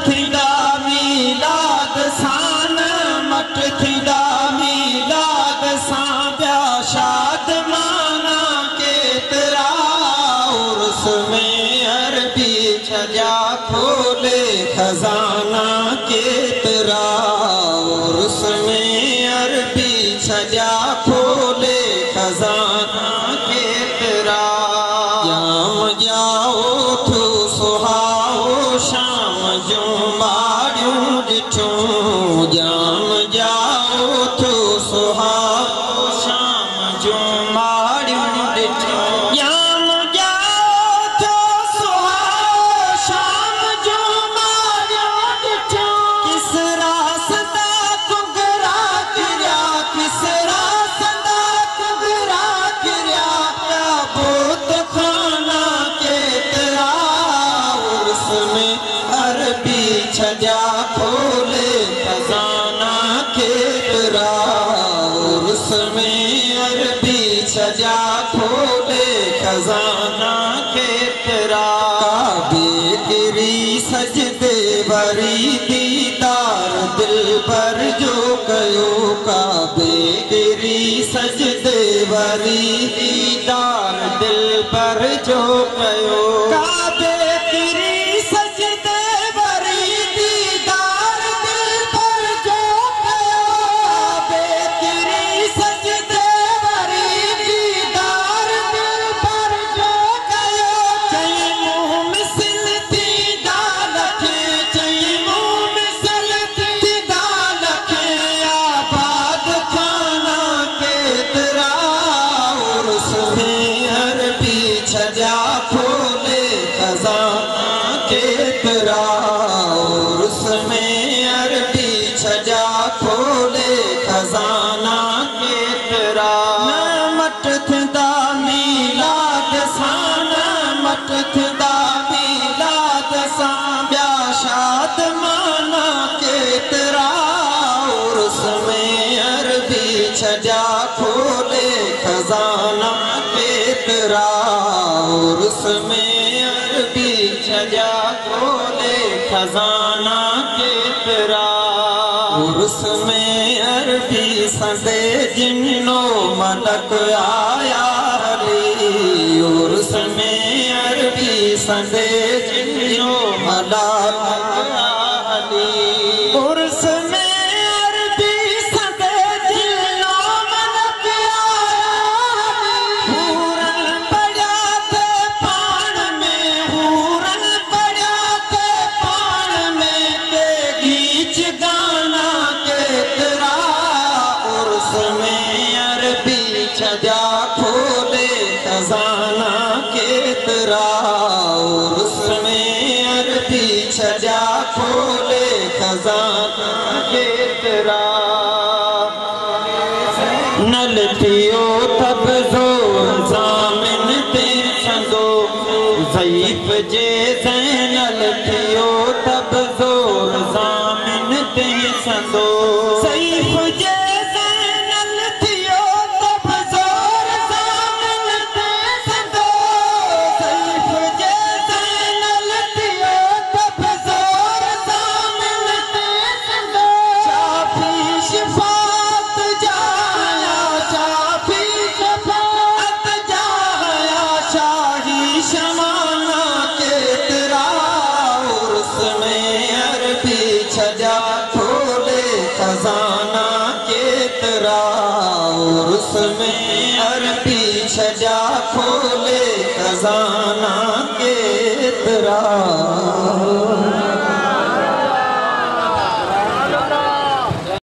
थींदा मीलाद सां मट थींदा मीलाद सां ॿिया शाद माना केतिरा उर्स में अरबी छॼा खोले खज़ाना केतिरा उर्स में अरबी छॼा खोले खज़ाना केतिरा जाम जाओ थो सुहाओ शाम जूं ॿारियूं ॾिठूं जाम जाओ थो सुहाओ शाम जूं ॿारियूं ॾिठूं जाम जाओ थो सुहाओ शाम जूं ॿारियूं ॾिठूं किसरा सदा कुगरा किरिया किसरा सदा कुगरा किरिया क्या बोत खाना केतिरा उर्स में अरबी छॼा खोले खज़ाना केतिरा उर्स में अरबी छॼा खोले खज़ाना केतिरा काबे गिरी सजदे वरी दीदार दिल पर जो कयो काबे गिरी सजदे वरी दीदार दिल पर जो कयो काबे गिरी सजदे वरी दीदार दिल पर जो कयो काबे गिरी सजदे वरी दीदार दिल पर जो कयो चई मुंह मिसल थींदा लखे चई मुंह मिसल थींदा लखे आबाद खाना केतिरा उर्स में अरबी छॼा खोले खज़ाना केतिरा उर्स में अरबी छॼा खोले खज़ाना केतिरा न मट थींदा मीलाद सां न मट थींदा मीलाद सां ॿिया शाद माना केतिरा उर्स में अरबी छॼा खोले खज़ाना केतिरा उर्स में अरबी छॼा खोले खज़ाना केतिरा उर्स में अरबी संदे जिन्नो मलक आया हली उर्स में अरबी संदे जिन्नो मलक आया हली उर्स में अरबी संदे जिन्नो मलक आया हली हूरन पढ़िया थे पाण में हूरन पढ़िया थे पाण में ते गीच गाना केतिरा उर्स में अरबी छॼा खोले खज़ाना केतिरा उर्स में अरबी छॼा खोले खज़ाना केतिरा नल थियो तब ज़ोर ज़ामिन ते संदो ज़ईफ़ जे ज़ैनल थियो तब ज़ोर ज़ामिन ते संदो ज़ईफ़ जे ज़ैनल थियो तब ज़ोर ज़ामिन ते संदो ज़ईफ़ जे ज़ैनल थियो तब ज़ोर ज़ामिन ते संदो चाफ़ी शिफ़ात जाया चाफ़ी शिफ़ात जाया शाही शमाना केतिरा उर्स में अरबी छॼा खोले खज़ाना केतिरा उर्स में अरबी छॼा खोले खज़ाना केतिरा